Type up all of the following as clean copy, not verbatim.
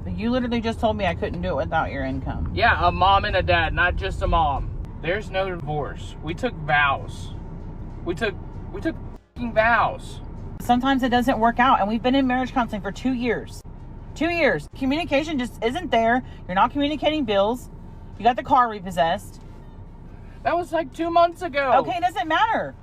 You literally just told me I couldn't do it without your income. Yeah, a mom and a dad, not just a mom. There's no divorce. We took vows. We took f***ing vows. Sometimes it doesn't work out, and we've been in marriage counseling for 2 years. 2 years. Communication just isn't there. You're not communicating bills. You got the car repossessed. That was like 2 months ago. Okay, it doesn't matter.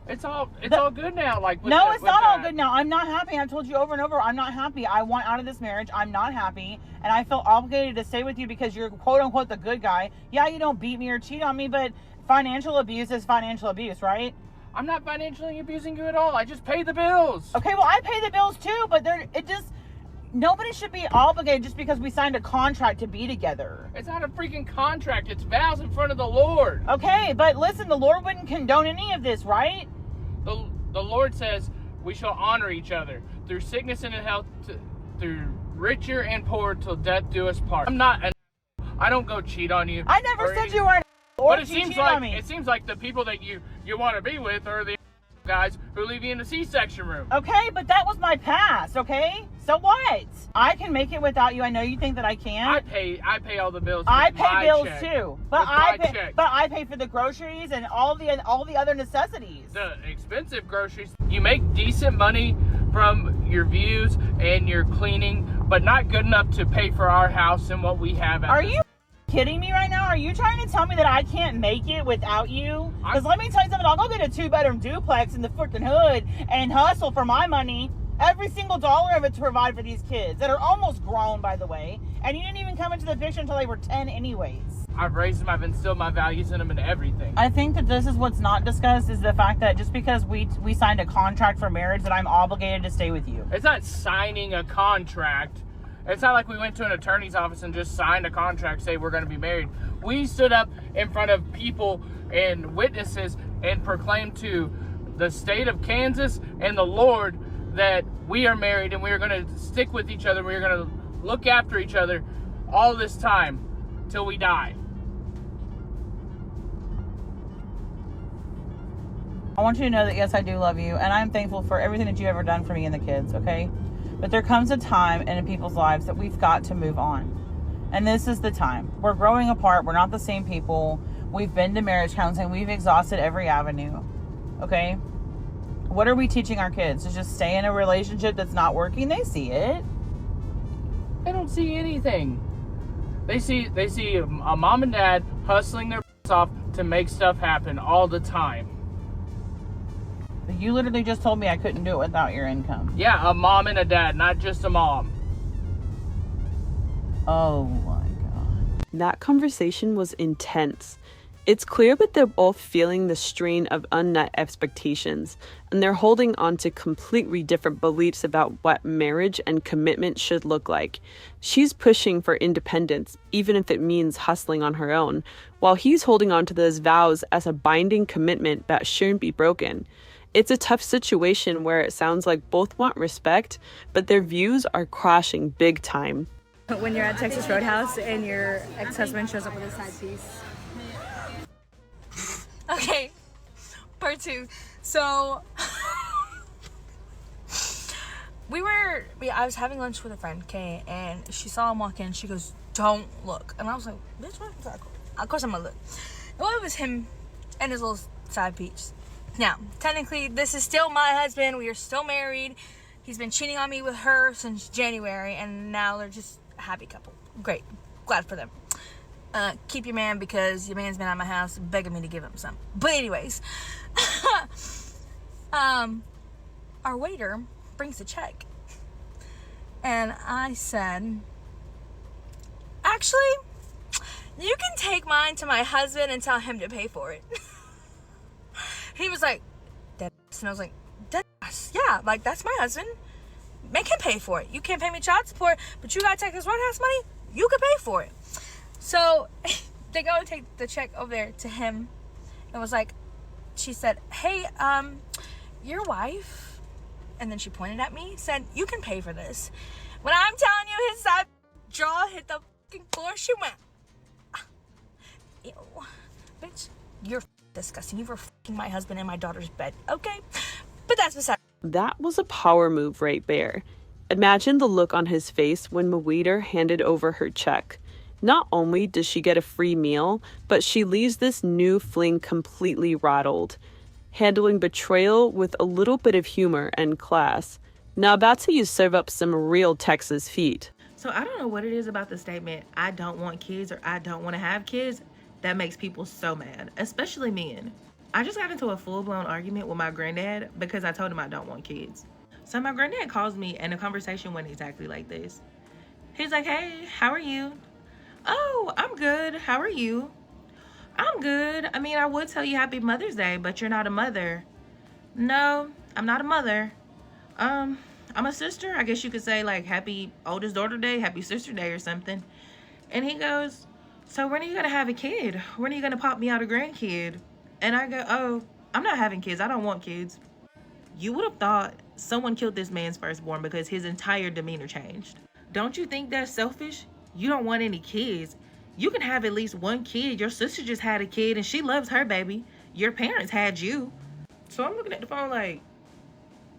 It's all good now. Like no, it's not all good now. I'm not happy. I've told you over and over, I'm not happy. I want out of this marriage. I'm not happy. And I feel obligated to stay with you because you're quote unquote the good guy. Yeah, you don't beat me or cheat on me, but financial abuse is financial abuse, right? I'm not financially abusing you at all. I just pay the bills. Okay, well, I pay the bills too, but nobody should be obligated just because we signed a contract to be together. It's not a freaking contract. It's vows in front of the Lord. Okay, but listen, the Lord wouldn't condone any of this, right? The Lord says we shall honor each other through sickness and in health, through richer and poor till death do us part. I don't go cheat on you. I never said you were an or but it seems like the people that you want to be with are the guys who leave you in the C-section room. Okay, but that was my past, okay? So what? I can make it without you. I know you think that I can't. I pay all the bills. I pay bills check. Too. But I pay for the groceries and all the other necessities. The expensive groceries. You make decent money from your views and your cleaning, but not good enough to pay for our house and what we have. Are you kidding me right now? Are you trying to tell me that I can't make it without you? Because let me tell you something, I'll go get a 2-bedroom duplex in the freaking hood and hustle for my money. Every single dollar of it to provide for these kids that are almost grown, by the way. And you didn't even come into the picture until they were 10 anyways. I've raised them, I've instilled my values in them and everything. I think that this is what's not discussed is the fact that just because we signed a contract for marriage that I'm obligated to stay with you. It's not signing a contract. It's not like we went to an attorney's office and just signed a contract, say we're going to be married. We stood up in front of people and witnesses and proclaimed to the state of Kansas and the Lord that we are married and we are going to stick with each other. We are going to look after each other all this time till we die. I want you to know that yes, I do love you, and I'm thankful for everything that you've ever done for me and the kids, okay? But there comes a time in people's lives that we've got to move on. And this is the time. We're growing apart. We're not the same people. We've been to marriage counseling. We've exhausted every avenue. Okay? What are we teaching our kids? To just stay in a relationship that's not working? They see it. They don't see anything. They see a mom and dad hustling their off to make stuff happen all the time. You literally just told me I couldn't do it without your income. Yeah, a mom and a dad, not just a mom. Oh my God. That conversation was intense. It's clear that they're both feeling the strain of unmet expectations, and they're holding on to completely different beliefs about what marriage and commitment should look like. She's pushing for independence, even if it means hustling on her own, while he's holding on to those vows as a binding commitment that shouldn't be broken. It's a tough situation where it sounds like both want respect, but their views are clashing big time. When you're at Texas Roadhouse and your ex-husband shows up with a side piece. Okay, part 2. So, I was having lunch with a friend, okay, and she saw him walk in. She goes, "Don't look." And I was like, "Bitch, what?" Of course I'm gonna look. Well, it was him and his little side piece. Now, technically, this is still my husband. We are still married. He's been cheating on me with her since January, and now they're just a happy couple. Great. Glad for them. Keep your man because your man's been at my house begging me to give him some. But anyways, our waiter brings the check. And I said, "Actually, you can take mine to my husband and tell him to pay for it." He was like, "Dead ass." And I was like, "Dead ass? Yeah, like, that's my husband. Make him pay for it. You can't pay me child support, but you got Texas Roadhouse money? You can pay for it." So they go and take the check over there to him. And was like, she said, "Hey, your wife," and then she pointed at me, said, "You can pay for this." When I'm telling you, his side jaw hit the fucking floor, she went, "Ew, bitch, you're disgusting. You were fucking my husband in my daughter's bed." Okay, but that's beside. That was a power move right there. Imagine the look on his face when the waiter handed over her check. Not only does she get a free meal, but she leaves this new fling completely rattled, handling betrayal with a little bit of humor and class. Now that's how you serve up some real Texas feet. So I don't know what it is about the statement, I don't want kids or I don't want to have kids, that makes people so mad, especially men. I just got into a full-blown argument with my granddad because I told him I don't want kids. So my granddad calls me and the conversation went exactly like this. He's like, hey, how are you? Oh, I'm good. How are you? I'm good. I mean, I would tell you happy Mother's Day, but you're not a mother. No, I'm not a mother. I'm a sister. I guess you could say like happy oldest daughter day, happy sister day or something. And he goes, so when are you gonna have a kid? When are you gonna pop me out a grandkid? And I go, oh, I'm not having kids. I don't want kids. You would have thought someone killed this man's firstborn because his entire demeanor changed. Don't you think that's selfish? You don't want any kids. You can have at least one kid. Your sister just had a kid and she loves her baby. Your parents had you. So I'm looking at the phone like,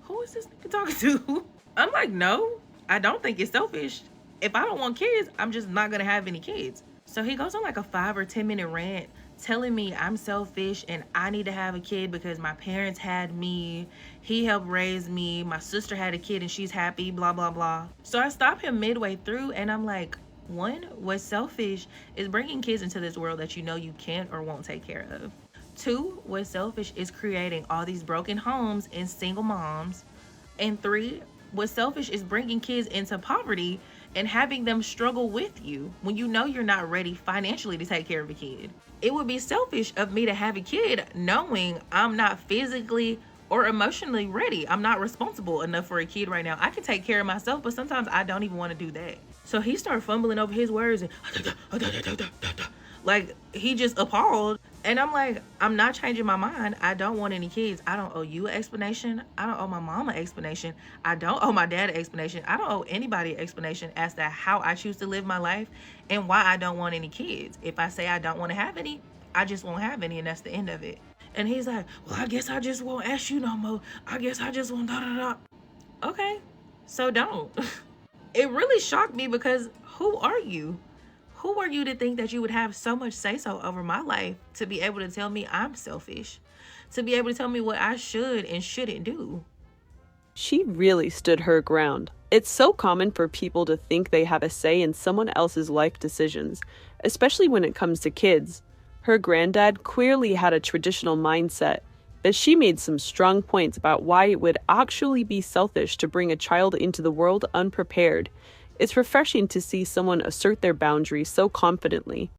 who is this nigga talking to? I'm like, no, I don't think it's selfish. If I don't want kids, I'm just not gonna have any kids. So he goes on like a 5 or 10 minute rant telling me I'm selfish and I need to have a kid because my parents had me, he helped raise me, my sister had a kid and she's happy, blah, blah, blah. So I stop him midway through and I'm like, one, what's selfish is bringing kids into this world that you know you can't or won't take care of. 2, what's selfish is creating all these broken homes and single moms. And 3, what's selfish is bringing kids into poverty and having them struggle with you when you know you're not ready financially to take care of a kid. It would be selfish of me to have a kid knowing I'm not physically or emotionally ready. I'm not responsible enough for a kid right now. I can take care of myself, but sometimes I don't even want to do that. So he started fumbling over his words and like he just appalled. And I'm like, I'm not changing my mind. I don't want any kids. I don't owe you an explanation. I don't owe my mom an explanation. I don't owe my dad an explanation. I don't owe anybody an explanation as to how I choose to live my life and why I don't want any kids. If I say I don't want to have any, I just won't have any and that's the end of it. And he's like, well, I guess I just won't ask you no more. I guess I just won't da-da-da. Okay, so don't. It really shocked me because who are you? Who are you to think that you would have so much say-so over my life to be able to tell me I'm selfish? To be able to tell me what I should and shouldn't do? She really stood her ground. It's so common for people to think they have a say in someone else's life decisions, especially when it comes to kids. Her granddad clearly had a traditional mindset, but she made some strong points about why it would actually be selfish to bring a child into the world unprepared. It's refreshing to see someone assert their boundaries so confidently.